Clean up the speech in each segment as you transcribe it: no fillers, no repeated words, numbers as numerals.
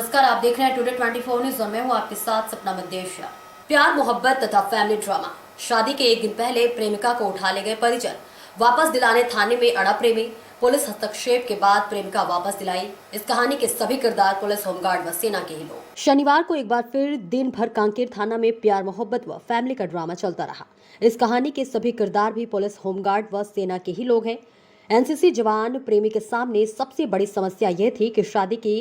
नमस्कार, आप देख रहे हैं टुडे 24 न्यूज और मैं हूं आपके साथ सपना मंदेशिया। प्यार मोहब्बत तथा फैमिली ड्रामा। शादी के एक दिन पहले प्रेमिका को उठा ले गए परिजन, वापस दिलाने थाने में अड़ा प्रेमी। पुलिस हस्तक्षेप के बाद प्रेमिका वापस दिलाई। इस कहानी के सभी किरदार पुलिस, होमगार्ड व सेना के ही लोग। शनिवार को एक बार फिर दिन भर कांकेर थाना में प्यार मोहब्बत व फैमिली का ड्रामा चलता रहा। इस कहानी के सभी किरदार भी पुलिस, होमगार्ड व सेना के ही लोग हैं। एनसीसी जवान प्रेमी के सामने सबसे बड़ी समस्या यह थी कि शादी की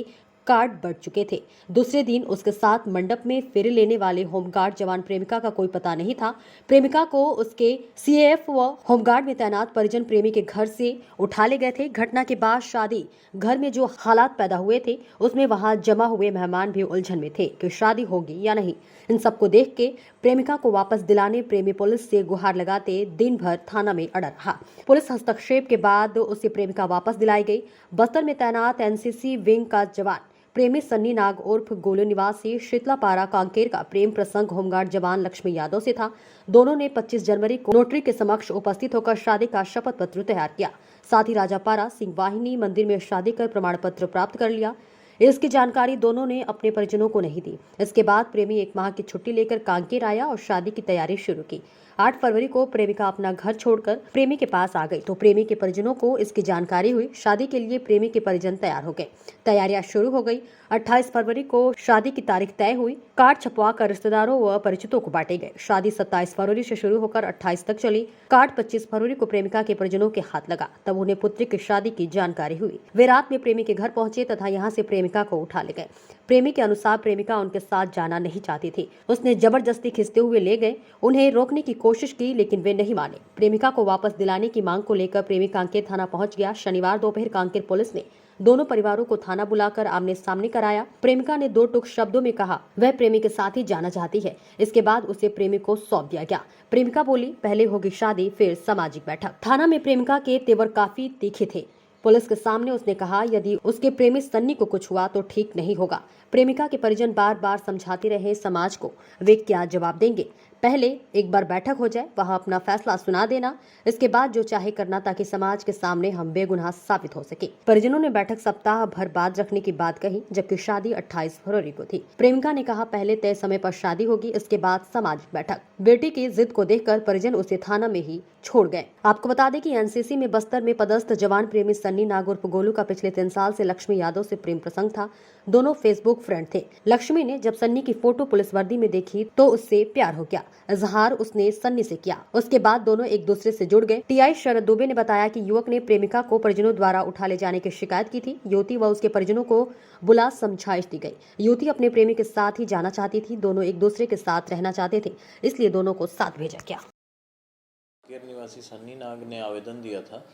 कार्ड बढ़ चुके थे। दूसरे दिन उसके साथ मंडप में फेरे लेने वाले होमगार्ड जवान प्रेमिका का कोई पता नहीं था। प्रेमिका को उसके सीएएफ व होमगार्ड में तैनात परिजन प्रेमी के घर से उठा ले गए थे। घटना के बाद शादी घर में जो हालात पैदा हुए थे उसमें वहां जमा हुए मेहमान भी उलझन में थे कि शादी होगी या नहीं। इन सबको देख के प्रेमिका को वापस दिलाने प्रेमी पुलिस से गुहार लगाते दिन भर थाना में अड़ा रहा। पुलिस हस्तक्षेप के बाद उसे प्रेमिका वापस दिलाई गई। बस्तर में तैनात एनसीसी विंग का जवान प्रेमी सन्नी नाग उर्फ गोलू निवासी शीतलापारा कांकेर का प्रेम प्रसंग होमगार्ड जवान लक्ष्मी यादव से था। दोनों ने 25 जनवरी को नोटरी के समक्ष उपस्थित होकर शादी का शपथ पत्र तैयार किया। साथ ही राजापारा सिंह वाहिनी मंदिर में शादी कर प्रमाण पत्र प्राप्त कर लिया। इसकी जानकारी दोनों ने अपने परिजनों को नहीं दी। इसके बाद प्रेमी 1 माह की छुट्टी लेकर कांकेर आया और शादी की तैयारी शुरू की। 8 फरवरी को प्रेमिका अपना घर छोड़कर प्रेमी के पास आ गई तो प्रेमी के परिजनों को इसकी जानकारी हुई। शादी के लिए प्रेमी के परिजन तैयार हो गए। तैयारियां शुरू हो गई। 28 फरवरी को शादी की तारीख तय हुई। कार्ड छपवाकर रिश्तेदारों व परिचितों को बांटे गए। शादी 27 फरवरी से शुरू होकर 28 तक चली। कार्ड 25 फरवरी को प्रेमिका के परिजनों के हाथ लगा, तब उन्हें पुत्री की शादी की जानकारी हुई। वे रात में प्रेमी के घर पहुंचे तथा यहाँ से प्रेमिका को उठा ले गए। प्रेमी के अनुसार प्रेमिका उनके साथ जाना नहीं चाहती थी। उसने जबरदस्ती खींचते हुए ले गए। उन्हें रोकने की कोशिश की लेकिन वे नहीं माने। प्रेमिका को वापस दिलाने की मांग को लेकर प्रेमी कांकेर थाना पहुंच गया। शनिवार दोपहर कांकेर पुलिस ने दोनों परिवारों को थाना बुलाकर आमने सामने कराया। प्रेमिका ने 2 टूक शब्दों में कहा वह प्रेमी के साथ ही जाना चाहती है। इसके बाद उसे प्रेमी को सौंप दिया गया। प्रेमिका बोली पहले होगी शादी फिर सामाजिक बैठक। थाना में प्रेमिका के तेवर काफी तीखे थे। पुलिस के सामने उसने कहा यदि उसके प्रेमी सन्नी को कुछ हुआ तो ठीक नहीं होगा। प्रेमिका के परिजन बार बार समझाते रहे समाज को, वे क्या जवाब देंगे। पहले एक बार बैठक हो जाए, वहां अपना फैसला सुना देना, इसके बाद जो चाहे करना, ताकि समाज के सामने हम बेगुनाह साबित हो सके। परिजनों ने बैठक सप्ताह भर बाद रखने की बात कही, जबकि शादी 28 फरवरी को थी। प्रेमिका ने कहा पहले तय समय पर शादी होगी, इसके बाद सामाजिक बैठक। बेटी की जिद को देखकर परिजन उसे थाना में ही छोड़ गए। आपको बता दें कि एनसीसी में बस्तर में पदस्थ जवान प्रेमी सन्नी नाग उर्फ गोलू का पिछले 3 साल से लक्ष्मी यादव से प्रेम प्रसंग था। दोनों फेसबुक फ्रेंड थे। लक्ष्मी ने जब सन्नी की फोटो पुलिस वर्दी में देखी तो उससे प्यार हो गया। इजहार उसने सन्नी से किया। उसके बाद दोनों एक दूसरे से जुड़ गए। टीआई शरद दुबे ने बताया कि युवक ने प्रेमिका को परिजनों द्वारा उठा ले जाने की शिकायत की थी। युवती व उसके परिजनों को बुला समझाइश दी गई। युवती अपने प्रेमी के साथ ही जाना चाहती थी। दोनों एक दूसरे के साथ रहना चाहते थे, इसलिए दोनों को साथ भेजा गया। कांकेर निवासी सन्नी नाग ने आवेदन दिया था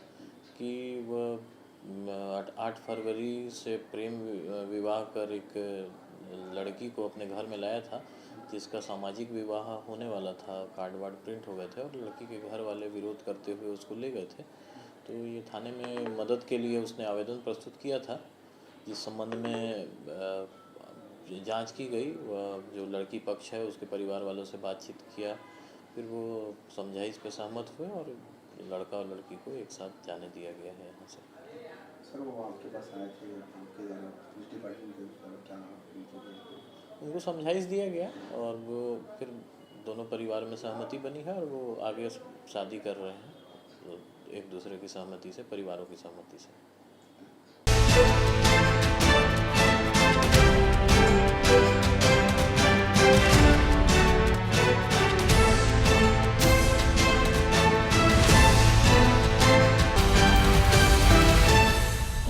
कि वह 8 फरवरी से प्रेम विवाह कर एक लड़की को अपने घर में लाया था, जिसका सामाजिक विवाह होने वाला था। कार्ड वार्ड प्रिंट हो गए थे और लड़की के घर वाले विरोध करते हुए उसको ले गए थे। तो ये थाने में मदद के लिए उसने आवेदन प्रस्तुत किया था, जिस संबंध में जांच की गई। जो लड़की पक्ष है उसके परिवार वालों से बातचीत किया, फिर वो समझाइश पे सहमत हुए और लड़का और लड़की को एक साथ जाने दिया गया है यहाँ से। सर वो आपके पास आए थे, आपके पुलिस डिपार्टमेंट के क्या उनको समझाइश दिया गया और वो फिर दोनों परिवार में सहमति बनी है और वो आगे शादी कर रहे हैं, एक दूसरे की सहमति से, परिवारों की सहमति से।